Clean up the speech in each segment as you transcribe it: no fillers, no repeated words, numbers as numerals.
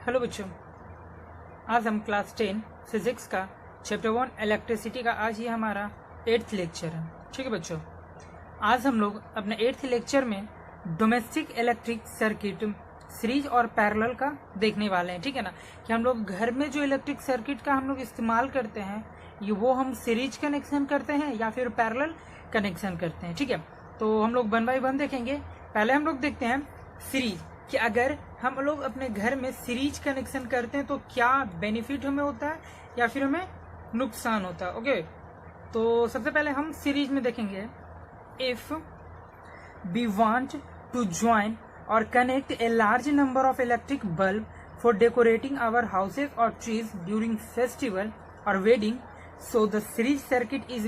Hello बच्चों, आज हम क्लास 10 फिजिक्स का चैप्टर 1 इलेक्ट्रिसिटी का आज ये हमारा 8th लेक्चर है। ठीक है बच्चों, आज हम लोग अपने 8th लेक्चर में डोमेस्टिक इलेक्ट्रिक सर्किट सीरीज और पैरेलल का देखने वाले हैं। ठीक है ना, कि हम लोग घर में जो इलेक्ट्रिक सर्किट का हम लोग इस्तेमाल करते हैं ये वो हम सीरीज कनेक्शन करते हैं या फिर पैरेलल कनेक्शन करते हैं। ठीक है, तो हम लोग 1 बाय 1 देखेंगे। पहले हम लोग देखते हैं सीरीज, कि अगर हम लोग अपने घर में सीरीज कनेक्शन करते हैं तो क्या बेनिफिट हमें होता है या फिर हमें नुकसान होता है। ओके, तो सबसे पहले हम सीरीज में देखेंगे। If we want to join और connect a large number of electric bulb for decorating our houses और ट्रीज ड्यूरिंग फेस्टिवल और wedding, so the series circuit is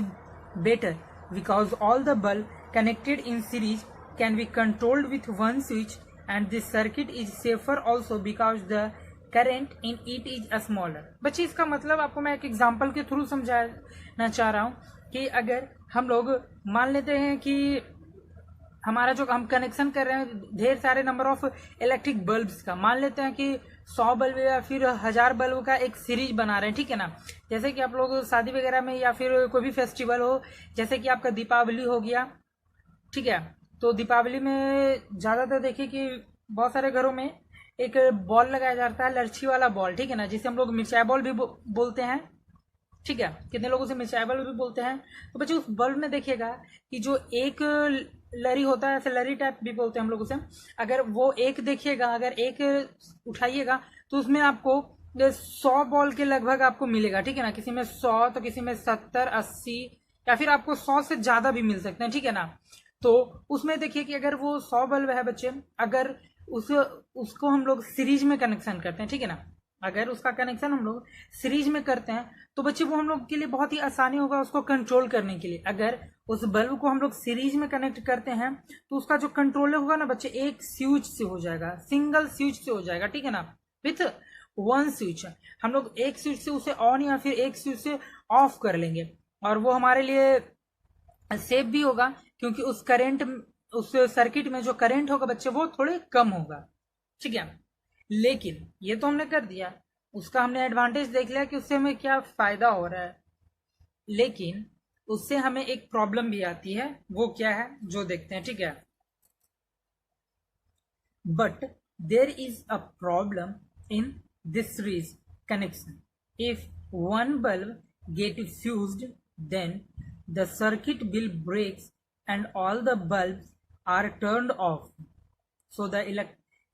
better because all the bulb connected in series can be controlled with one switch, and this circuit is safer also because the current in it is smaller। बच्चे, इसका मतलब आपको मैं एक example के through समझाना चाह रहा हूँ कि अगर हम लोग मान लेते हैं कि हमारा जो हम कनेक्शन कर रहे हैं ढेर सारे नंबर ऑफ इलेक्ट्रिक बल्ब्स का, मान लेते हैं कि 100 बल्ब या फिर 1000 बल्ब का एक सीरीज बना रहे हैं। ठीक है ना, जैसे कि आप लोग शादी वगैरह में या फिर कोई भी फेस्टिवल हो, जैसे कि आपका दीपावली हो गया। ठीक है, तो दीपावली में ज़्यादातर देखिए कि बहुत सारे घरों में एक बॉल लगाया जाता है, लर्ची वाला बॉल। ठीक है ना, जिसे हम लोग मिर्चाई बॉल भी बोलते हैं। ठीक है, कितने लोगों से मिर्चाई बल्ब भी बोलते हैं। तो बच्चे, उस बल्ब में देखिएगा कि जो एक लरी होता है, ऐसे लरी टाइप भी बोलते हैं हम लोग उसे, अगर वो एक देखिएगा, अगर एक उठाइएगा तो उसमें आपको 100 बॉल के लगभग आपको मिलेगा। ठीक है ना, किसी में 100 तो किसी में 70, 80 या फिर आपको 100 से ज्यादा भी मिल सकते हैं। ठीक है ना, तो उसमें देखिए कि अगर वो 100 बल्ब है बच्चे, अगर उसको हम लोग सीरीज में कनेक्शन करते हैं। ठीक है ना, अगर उसका कनेक्शन हम लोग सीरीज में करते हैं तो बच्चे वो हम लोग के लिए बहुत ही आसानी होगा उसको कंट्रोल करने के लिए। अगर उस बल्ब को हम लोग सीरीज में कनेक्ट करते हैं तो उसका जो कंट्रोलर होगा ना बच्चे, एक स्विच से हो जाएगा, सिंगल स्विच से हो जाएगा। ठीक है ना, विथ वन स्विच हम लोग एक स्विच से उसे ऑन या फिर एक स्विच से ऑफ कर लेंगे, और वो हमारे लिए सेफ भी होगा क्योंकि उस सर्किट में जो करंट होगा बच्चे वो थोड़े कम होगा। ठीक है, लेकिन ये तो हमने कर दिया, उसका हमने एडवांटेज देख लिया कि उससे हमें क्या फायदा हो रहा है, लेकिन उससे हमें एक प्रॉब्लम भी आती है। वो क्या है जो देखते हैं। ठीक है, but there is a problem in this series connection. If one bulb get fused then the circuit will breaks and all the bulbs are turned off, so the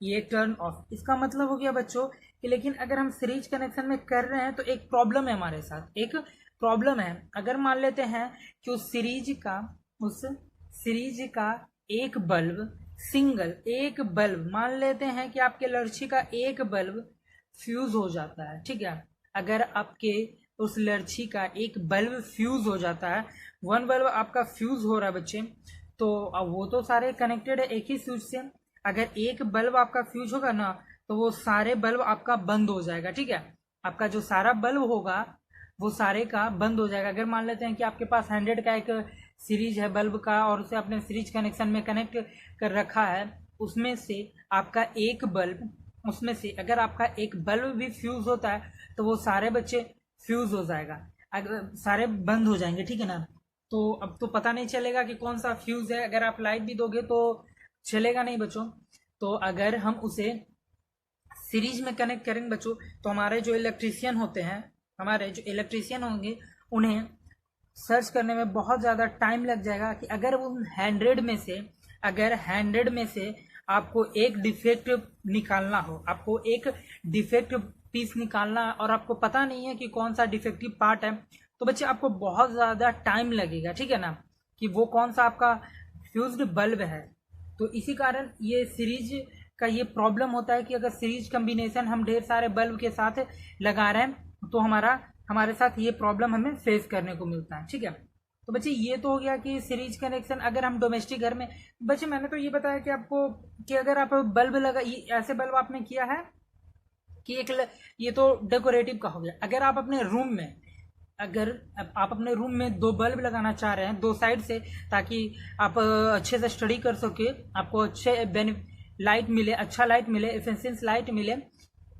ये टर्न ऑफ। इसका मतलब हो गया बच्चों कि लेकिन अगर हम सीरीज कनेक्शन में कर रहे हैं तो एक प्रॉब्लम है, हमारे साथ एक प्रॉब्लम है। अगर मान लेते हैं कि उस सीरीज का एक बल्ब, सिंगल एक बल्ब, मान लेते हैं कि आपके लड़की का एक बल्ब फ्यूज हो जाता है। ठीक है, अगर आपके उस लड़की का एक बल्ब फ्यूज हो जाता है, वन बल्ब आपका फ्यूज हो रहा है बच्चे, तो अब वो तो सारे कनेक्टेड है एक ही स्विच से। अगर एक बल्ब आपका फ्यूज होगा ना तो वो सारे बल्ब आपका बंद हो जाएगा। ठीक है, आपका जो सारा बल्ब होगा वो सारे का बंद हो जाएगा। अगर मान लेते हैं कि आपके पास 100 का एक सीरीज है बल्ब का और उसे आपने सीरीज कनेक्शन में कनेक्ट कर रखा है, उसमें से आपका एक बल्ब, उसमें से अगर आपका एक बल्ब भी फ्यूज होता है तो वो सारे बच्चे फ्यूज हो जाएगा, अगर सारे बंद हो जाएंगे। ठीक है ना, तो अब तो पता नहीं चलेगा कि कौन सा फ्यूज है। अगर आप लाइट भी दोगे तो चलेगा नहीं बच्चों। तो अगर हम उसे सीरीज में कनेक्ट करेंगे बच्चों तो हमारे जो इलेक्ट्रीशियन होते हैं, हमारे जो इलेक्ट्रीशियन होंगे, उन्हें सर्च करने में बहुत ज़्यादा टाइम लग जाएगा कि अगर उन 100 में से आपको एक डिफेक्ट निकालना हो, आपको एक डिफेक्ट पीस निकालना है और आपको पता नहीं है कि कौन सा डिफेक्टिव पार्ट है, तो बच्चे आपको बहुत ज़्यादा टाइम लगेगा। ठीक है ना, कि वो कौन सा आपका फ्यूज्ड बल्ब है। तो इसी कारण ये सीरीज का ये प्रॉब्लम होता है कि अगर सीरीज कम्बिनेशन हम ढेर सारे बल्ब के साथ लगा रहे हैं तो हमारे साथ ये प्रॉब्लम हमें फेस करने को मिलता है। ठीक है, तो बच्चे ये तो हो गया कि सीरीज कनेक्शन अगर हम डोमेस्टिक घर में। बच्चे, मैंने तो ये बताया कि आपको कि अगर आप बल्ब ऐसे बल्ब आपने किया है कि ये तो डेकोरेटिव का हो गया। अगर आप अपने रूम में अगर आप अपने रूम में 2 बल्ब लगाना चाह रहे हैं 2 साइड से, ताकि आप अच्छे से स्टडी कर सके, आपको अच्छे लाइट मिले, अच्छा लाइट मिले, एफिशिएंट लाइट मिले,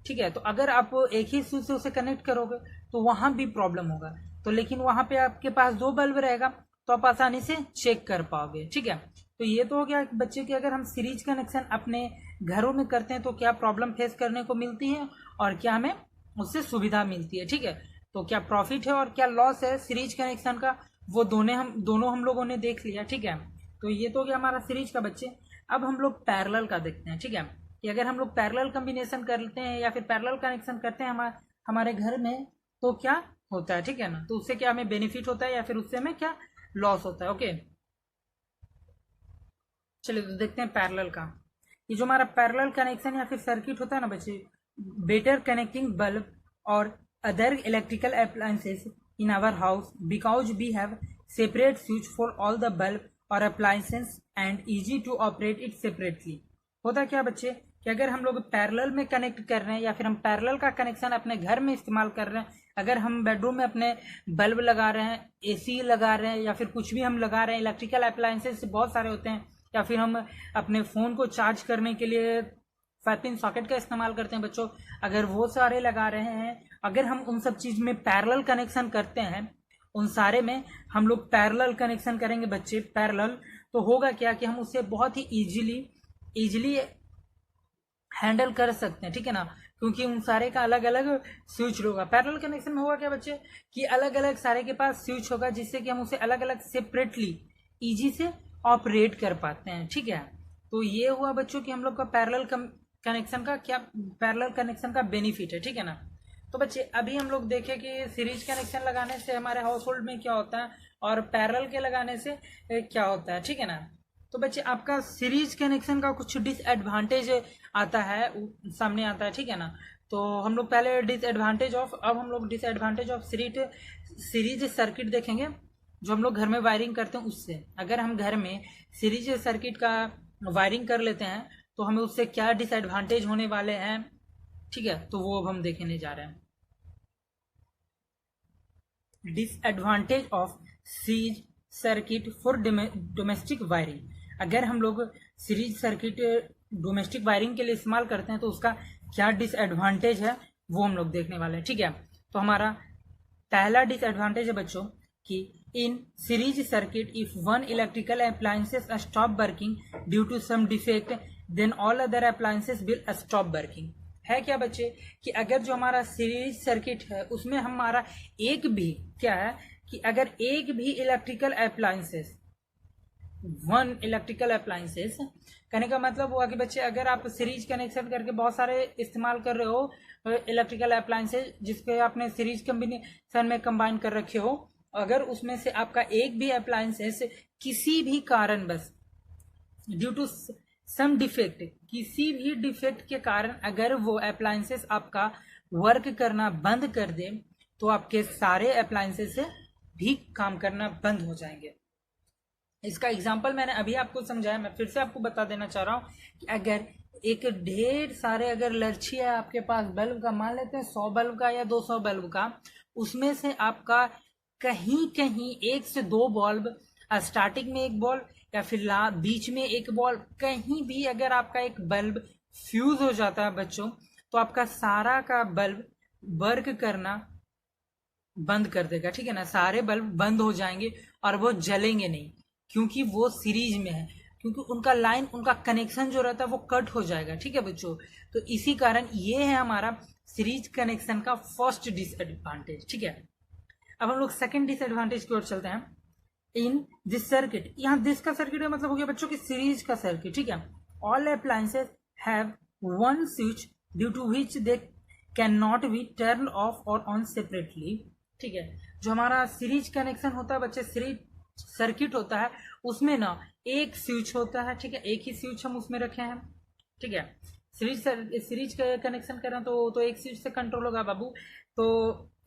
ठीक है। तो अगर आप एक ही स्विच से उसे कनेक्ट करोगे तो वहां भी प्रॉब्लम होगा। तो लेकिन वहां पे आपके पास 2 बल्ब रहेगा तो आप आसानी से चेक कर पाओगे। ठीक है। तो ये तो हो गया बच्चे कि अगर हम सीरीज कनेक्शन अपने घरों में करते हैं तो क्या प्रॉब्लम फेस करने को मिलती है और क्या हमें उससे सुविधा मिलती है। ठीक है। तो क्या प्रॉफिट है और क्या लॉस है सीरीज कनेक्शन का, वो दोनों हम लोगों ने देख लिया। ठीक है। तो ये तो हो गया हमारा सीरीज का बच्चे। अब हम लोग पैरेलल का देखते हैं। ठीक है। कि अगर हम लोग पैरेलल कॉम्बिनेशन करते हैं या फिर पैरेलल कनेक्शन करते हैं हमारे घर में तो क्या होता है। ठीक है ना। तो उससे क्या हमें बेनिफिट होता है या फिर उससे हमें क्या लॉस होता है। ओके, चलिए तो देखते हैं पैरेलल का। ये जो हमारा पैरेलल कनेक्शन या फिर सर्किट होता है ना बच्चे, बेटर कनेक्टिंग बल्ब और other electrical appliances in our house because we have separate switch for all the bulb और appliances and easy to operate it separately. होता क्या बच्चे कि अगर हम लोग पैरेलल में कनेक्ट कर रहे हैं या फिर हम पैरेलल का कनेक्शन अपने घर में इस्तेमाल कर रहे हैं, अगर हम बेडरूम में अपने बल्ब लगा रहे हैं, एसी लगा रहे हैं या फिर कुछ भी हम लगा रहे हैं, इलेक्ट्रिकल अप्लायंसेस बहुत सारे होते हैं, या फिर हम अपने फ़ोन को चार्ज करने के लिए 5 पिन सॉकेट का इस्तेमाल करते हैं बच्चों, अगर वो सारे लगा रहे हैं, अगर हम उन सब चीज़ में पैरेलल कनेक्शन करते हैं, उन सारे में हम लोग पैरेलल कनेक्शन करेंगे बच्चे पैरेलल, तो होगा क्या कि हम उसे बहुत ही इजीली हैंडल कर सकते हैं। ठीक है ना। क्योंकि उन सारे का अलग अलग स्विच होगा। पैरेलल कनेक्शन में होगा क्या बच्चे कि अलग अलग सारे के पास स्विच होगा जिससे कि हम उसे अलग अलग सेपरेटली इजी से ऑपरेट कर पाते हैं। ठीक है। तो ये हुआ बच्चों कि हम लोग का पैरेलल कनेक्शन का क्या, पैरेलल कनेक्शन का बेनिफिट है। ठीक है ना। तो बच्चे अभी हम लोग देखें कि सीरीज कनेक्शन लगाने से हमारे हाउस होल्ड में क्या होता है और पैरेलल के लगाने से क्या होता है। ठीक है ना। तो बच्चे आपका सीरीज कनेक्शन का कुछ डिसएडवांटेज आता है, सामने आता है। ठीक है ना। तो हम लोग पहले अब हम लोग डिसएडवांटेज ऑफ सीरीज सर्किट देखेंगे जो हम लोग घर में वायरिंग करते हैं उससे। अगर हम घर में सीरीज सर्किट का वायरिंग कर लेते हैं तो हमें उससे क्या डिसएडवांटेज होने वाले हैं। ठीक है। तो वो अब हम देखने जा रहे हैं। Disadvantage of series circuit for domestic wiring. अगर हम लोग सीरीज सर्किट डोमेस्टिक वायरिंग के लिए इस्तेमाल करते हैं तो उसका क्या डिसएडवांटेज है वो हम लोग देखने वाले हैं। ठीक है। तो हमारा पहला डिसएडवांटेज है बच्चों कि in series circuit if one electrical appliances stop working due to some defect then all other appliances will stop working. है क्या बच्चे कि अगर जो हमारा सीरीज सर्किट है उसमें हमारा एक भी क्या है कि अगर एक भी वन इलेक्ट्रिकल अप्लायंसेस कहने का मतलब हुआ कि बच्चे अगर आप सीरीज कनेक्शन करके बहुत सारे इस्तेमाल कर रहे हो इलेक्ट्रिकल अप्लायंसेस जिसके आपने सीरीज कॉम्बिनेशन में कंबाइन कर रखे हो, अगर उसमें से आपका एक भी अप्लायंसेस किसी भी कारण बस ड्यू टू सम डिफेक्ट, किसी भी डिफेक्ट के कारण अगर वो अप्लायंसेस आपका वर्क करना बंद कर दे तो आपके सारे अप्लायंसेस से भी काम करना बंद हो जाएंगे। इसका एग्जांपल मैंने अभी आपको समझाया, मैं फिर से आपको बता देना चाह रहा हूँ कि अगर एक ढेर सारे अगर लर्ची है आपके पास बल्ब का, मान लेते हैं 100 बल्ब का या 200 बल्ब का, उसमें से आपका कहीं कहीं 1 से 2 बल्ब स्टार्टिंग में एक बल्ब या फिर बीच में एक बल्ब, कहीं भी अगर आपका एक बल्ब फ्यूज हो जाता है बच्चों तो आपका सारा का बल्ब वर्क करना बंद कर देगा। ठीक है ना। सारे बल्ब बंद हो जाएंगे और वो जलेंगे नहीं क्योंकि वो सीरीज में है, क्योंकि उनका लाइन, उनका कनेक्शन जो रहता है वो कट हो जाएगा। ठीक है बच्चों। तो इसी कारण ये है हमारा सीरीज कनेक्शन का फर्स्ट डिसएडवांटेज। ठीक है। अब हम लोग सेकंड डिसएडवांटेज की ओर चलते हैं। इन दिस सर्किट, यहाँ दिस का सर्किट का मतलब हो गया बच्चों की सीरीज का सर्किट। ठीक है। All appliances have one switch due to which they can not be turn off और ऑन सेपरेटली। ठीक है। जो हमारा सीरीज कनेक्शन होता है बच्चे, सीरीज सर्किट होता है उसमें ना एक स्विच होता है। ठीक है। एक ही स्विच हम उसमें रखे हैं। ठीक है। सीरीज का कनेक्शन कर रहे हैं तो एक स्विच से कंट्रोल होगा बाबू। तो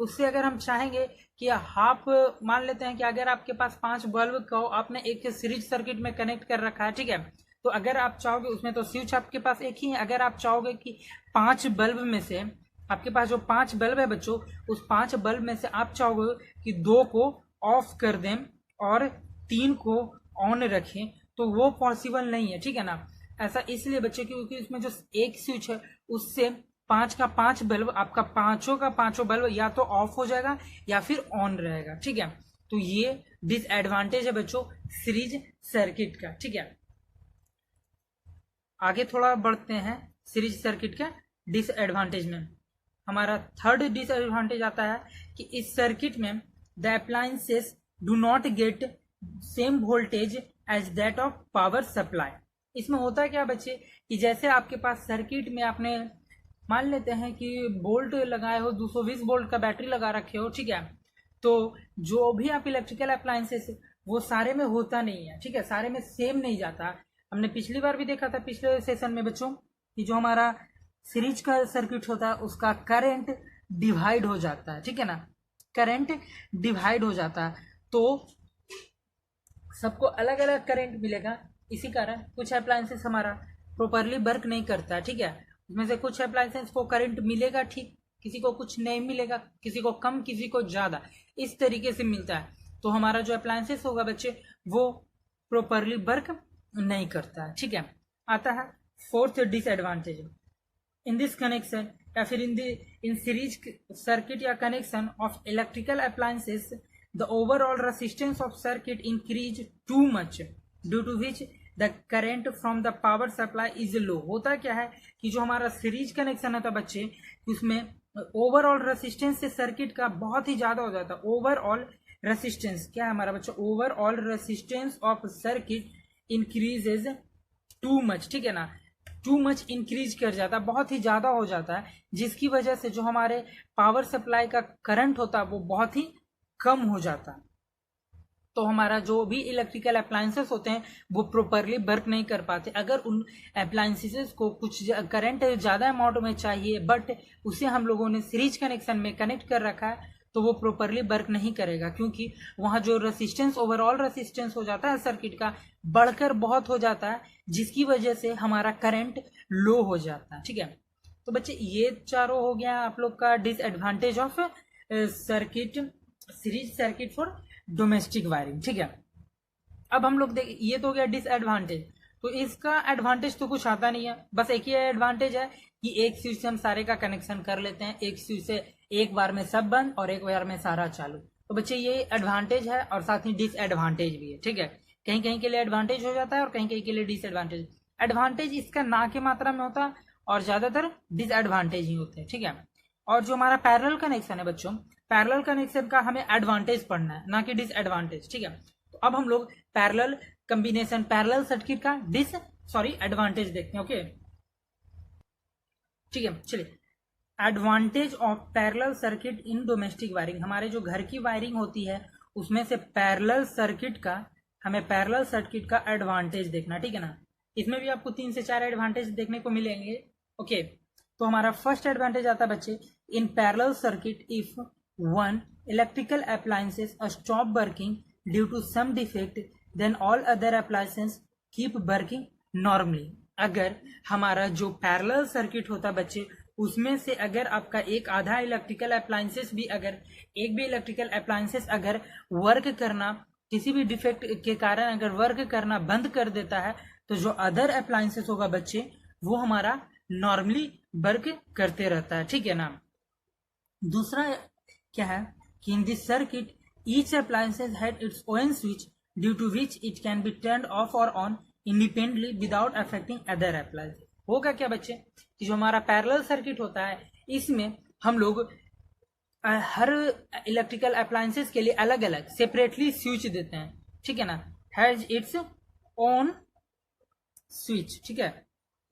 उससे अगर हम चाहेंगे कि हाफ, मान लेते हैं कि अगर आपके पास 5 बल्ब को आपने एक सीरीज सर्किट में कनेक्ट कर रखा है। ठीक है। तो अगर आप चाहोगे, उसमें तो स्विच आपके पास एक ही है, अगर आप चाहोगे कि 5 बल्ब में से आपके पास जो 5 बल्ब है बच्चों, उस 5 बल्ब में से आप चाहोगे कि 2 को ऑफ कर दें और 3 को ऑन रखें, तो वो पॉसिबल नहीं है। ठीक है ना। ऐसा इसलिए बच्चे क्योंकि उसमें जो एक स्विच है उससे 5 का 5 बल्ब, आपका पांचों का पांचों बल्ब या तो ऑफ हो जाएगा या फिर ऑन रहेगा। ठीक है, तो ये डिसएडवांटेज है बच्चों सीरीज सर्किट का। ठीक है, आगे थोड़ा बढ़ते हैं सीरीज सर्किट का डिसएडवांटेज में। हमारा थर्ड डिसएडवांटेज आता है कि इस सर्किट में the appliances do not get same voltage as that of power supply. इसमें होता क्या बच्चे कि जैसे आपके पास सर्किट में आपने मान लेते हैं कि बोल्ट लगाए हो, 220 वोल्ट का बैटरी लगा रखे हो। ठीक है, तो जो भी आप इलेक्ट्रिकल अप्लायंसेस वो सारे में होता नहीं है। ठीक है, सारे में सेम नहीं जाता। हमने पिछली बार भी देखा था पिछले सेशन में बच्चों कि जो हमारा सीरीज का सर्किट होता है उसका करंट डिवाइड हो जाता है। ठीक है ना, करंट डिवाइड हो जाता है तो सबको अलग अलग करंट मिलेगा। इसी कारण कुछ अप्लायंसेस हमारा प्रॉपरली वर्क नहीं करता। ठीक है, उसमें से कुछ अप्लायंसेस को करंट मिलेगा ठीक, किसी को कुछ नहीं मिलेगा, किसी को कम, किसी को ज्यादा, इस तरीके से मिलता है। तो हमारा जो अप्लायंसेस होगा बच्चे वो प्रॉपरली वर्क नहीं करता है। ठीक है, आता है fourth disadvantage in this connection या फिर इन सीरीज सर्किट या connection of electrical appliances the overall resistance of circuit increase too much due to which the current from the power supply is low. होता क्या है कि जो हमारा series connection होता है बच्चे उसमें ओवरऑल रेसिस्टेंस से सर्किट का बहुत ही ज्यादा हो जाता है। ओवरऑल रेसिस्टेंस क्या है हमारा बच्चा, overall resistance of circuit increases too much. ठीक है ना, टू मच इंक्रीज कर जाता है, बहुत ही ज्यादा हो जाता है, जिसकी वजह से जो हमारे पावर सप्लाई का करंट होता है वो बहुत ही कम हो जाता है। तो हमारा जो भी इलेक्ट्रिकल अप्लायंसेस होते हैं वो प्रॉपरली वर्क नहीं कर पाते। अगर उन अप्लायंसेस को कुछ करंट ज्यादा अमाउंट में चाहिए बट उसे हम लोगों ने सीरीज कनेक्शन में कनेक्ट कर रखा है तो वो प्रॉपरली वर्क नहीं करेगा, क्योंकि वहां जो रेसिस्टेंस ओवरऑल रेसिस्टेंस हो जाता है सर्किट का बढ़कर बहुत हो जाता है, जिसकी वजह से हमारा करंट लो हो जाता है। ठीक है, तो बच्चे ये चारों हो गया आप लोग का disadvantage of circuit, series circuit for domestic wiring. ठीक है, अब हम लोग देख, ये तो हो गया डिसएडवांटेज। तो इसका एडवांटेज तो कुछ आता नहीं है, बस एक ही एडवांटेज है कि एक स्विच से हम सारे का कनेक्शन कर लेते हैं, एक स्विच से एक बार में सब बंद और एक बार में सारा चालू। तो बच्चे ये एडवांटेज है और साथ ही डिसएडवांटेज भी है। ठीक है, कहीं कहीं के लिए एडवांटेज हो जाता है और कहीं कहीं के लिए डिसएडवांटेज। एडवांटेज इसका ना की मात्रा में होता है और ज्यादातर डिसएडवांटेज ही होते हैं। ठीक है, और जो हमारा पैरेलल कनेक्शन है बच्चों, पैरेलल कनेक्शन का हमें एडवांटेज पढ़ना है ना कि डिसएडवांटेज। ठीक है, तो अब हम लोग पैरेलल कॉम्बिनेशन पैरेलल सर्किट का एडवांटेज देखते हैं। ओके, ठीक है, चलिए advantage of parallel circuit in domestic wiring. हमारे जो घर की वायरिंग होती है उसमें से पैरेलल सर्किट का, हमें पैरेलल सर्किट का एडवांटेज देखना। ठीक है ना, इसमें भी आपको 3 से 4 एडवांटेज देखने को मिलेंगे। ओके, तो हमारा फर्स्ट एडवांटेज आता है बच्चे in parallel circuit if one electrical appliances stop working due to some defect then all other appliances keep working normally. अगर हमारा जो पैरेलल सर्किट होता है बच्चे उसमें से अगर आपका एक आधा इलेक्ट्रिकल अप्लायंसेस भी, अगर एक भी इलेक्ट्रिकल अप्लायंसेस अगर वर्क करना किसी भी डिफेक्ट के कारण अगर वर्क करना बंद कर देता है तो जो अदर अप्लायंसेस होगा बच्चे वो हमारा नॉर्मली वर्क करते रहता है। ठीक है ना, दूसरा क्या है कि in this circuit each appliances had its own switch due to which it can be turned off और on independently without affecting other appliances. होगा क्या बच्चे कि जो हमारा पैरेलल सर्किट होता है इसमें हम लोग हर इलेक्ट्रिकल अप्लायंसेस के लिए अलग अलग सेपरेटली स्विच देते हैं। ठीक है ना, हैज इट्स ओन स्विच। ठीक है,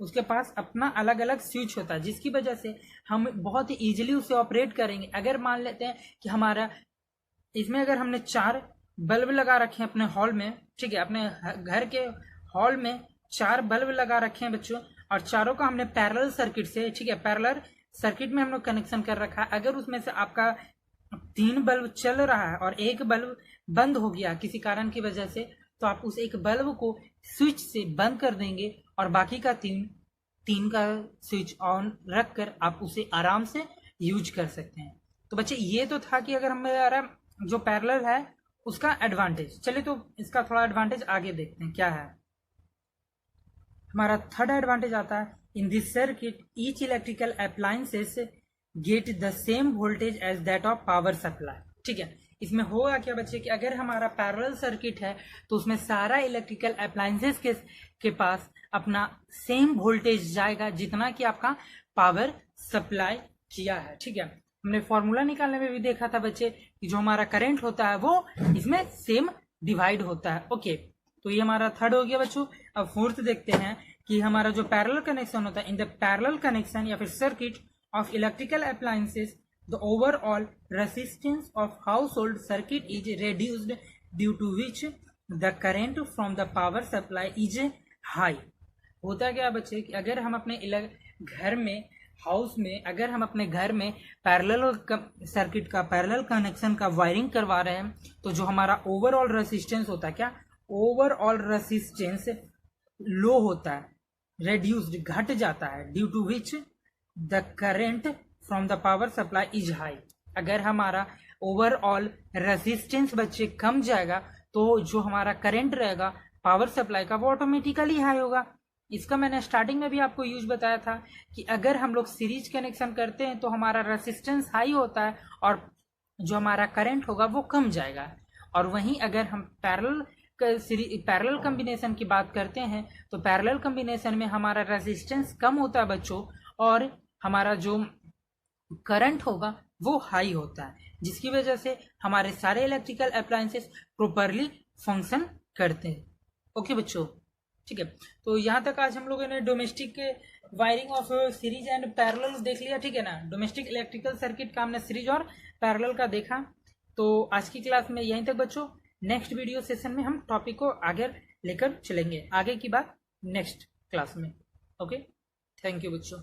उसके पास अपना अलग अलग स्विच होता है जिसकी वजह से हम बहुत ही इजीली उसे ऑपरेट करेंगे। अगर मान लेते हैं कि हमारा इसमें अगर हमने 4 बल्ब लगा रखे हैं अपने हॉल में, ठीक है, अपने घर के हॉल में 4 बल्ब लगा रखे हैं बच्चों और चारों का हमने पैरेलल सर्किट से, ठीक है, पैरेलल सर्किट में हम लोग कनेक्शन कर रखा है। अगर उसमें से आपका 3 बल्ब चल रहा है और एक बल्ब बंद हो गया किसी कारण की वजह से, तो आप उस एक बल्ब को स्विच से बंद कर देंगे और बाकी का तीन का स्विच ऑन रखकर आप उसे आराम से यूज कर सकते हैं। तो बच्चे ये तो था कि अगर हमारा जो पैरेलल है उसका एडवांटेज। चलिए तो इसका थोड़ा एडवांटेज आगे देखते हैं क्या है। हमारा थर्ड एडवांटेज आता है, in this circuit each electrical appliances get the same voltage as that of power supply. ठीक है, इसमें होगा क्या बच्चे कि अगर हमारा पैरेलल सर्किट है तो उसमें सारा इलेक्ट्रिकल अप्लायंसेस के पास अपना सेम वोल्टेज जाएगा जितना कि आपका पावर सप्लाई किया है। ठीक है, हमने फॉर्मूला निकालने में भी देखा था बच्चे कि जो हमारा करंट होता है वो इसमें सेम डिवाइड होता है। ओके, तो ये हमारा थर्ड हो गया बच्चों। अब फोर्थ देखते हैं कि हमारा जो पैरेलल कनेक्शन होता है, इन द पैरेलल कनेक्शन या फिर circuit of electrical appliances the overall resistance of household circuit is reduced due to which the current from the power supply is high. होता क्या बच्चे कि अगर हम अपने घर में हाउस में अगर हम अपने घर में पैरेलल सर्किट का पैरेलल कनेक्शन का वायरिंग करवा रहे हैं तो जो हमारा ओवरऑल रेसिस्टेंस होता है, क्या ओवरऑल रेसिस्टेंस लो होता है, रेड्यूस्ड घट जाता है, due to which the current from the power supply is high. अगर हमारा ओवरऑल रेसिस्टेंस बच्चे कम जाएगा तो जो हमारा करंट रहेगा पावर सप्लाई का वो ऑटोमेटिकली हाई होगा। इसका मैंने स्टार्टिंग में भी आपको यूज बताया था कि अगर हम लोग सीरीज कनेक्शन करते हैं तो हमारा रेसिस्टेंस हाई होता है और जो हमारा करंट होगा वो कम जाएगा, और वहीं अगर हम पैरेलल कॉम्बिनेशन की बात करते हैं तो पैरेलल कॉम्बिनेशन में हमारा रेसिस्टेंस कम होता है बच्चों और हमारा जो करंट होगा वो हाई होता है, जिसकी वजह से हमारे सारे इलेक्ट्रिकल अप्लायंसेस प्रॉपरली फंक्शन करते हैं। ओके बच्चों, ठीक है, तो यहाँ तक आज हम लोगों ने domestic wiring of series and parallel देख लिया। ठीक है ना, डोमेस्टिक इलेक्ट्रिकल सर्किट का हमने सीरीज और पैरेलल का देखा। तो आज की क्लास में यहीं तक बच्चों, नेक्स्ट वीडियो सेशन में हम टॉपिक को आगे लेकर चलेंगे, आगे की बात नेक्स्ट क्लास में। ओके, थैंक यू बच्चों।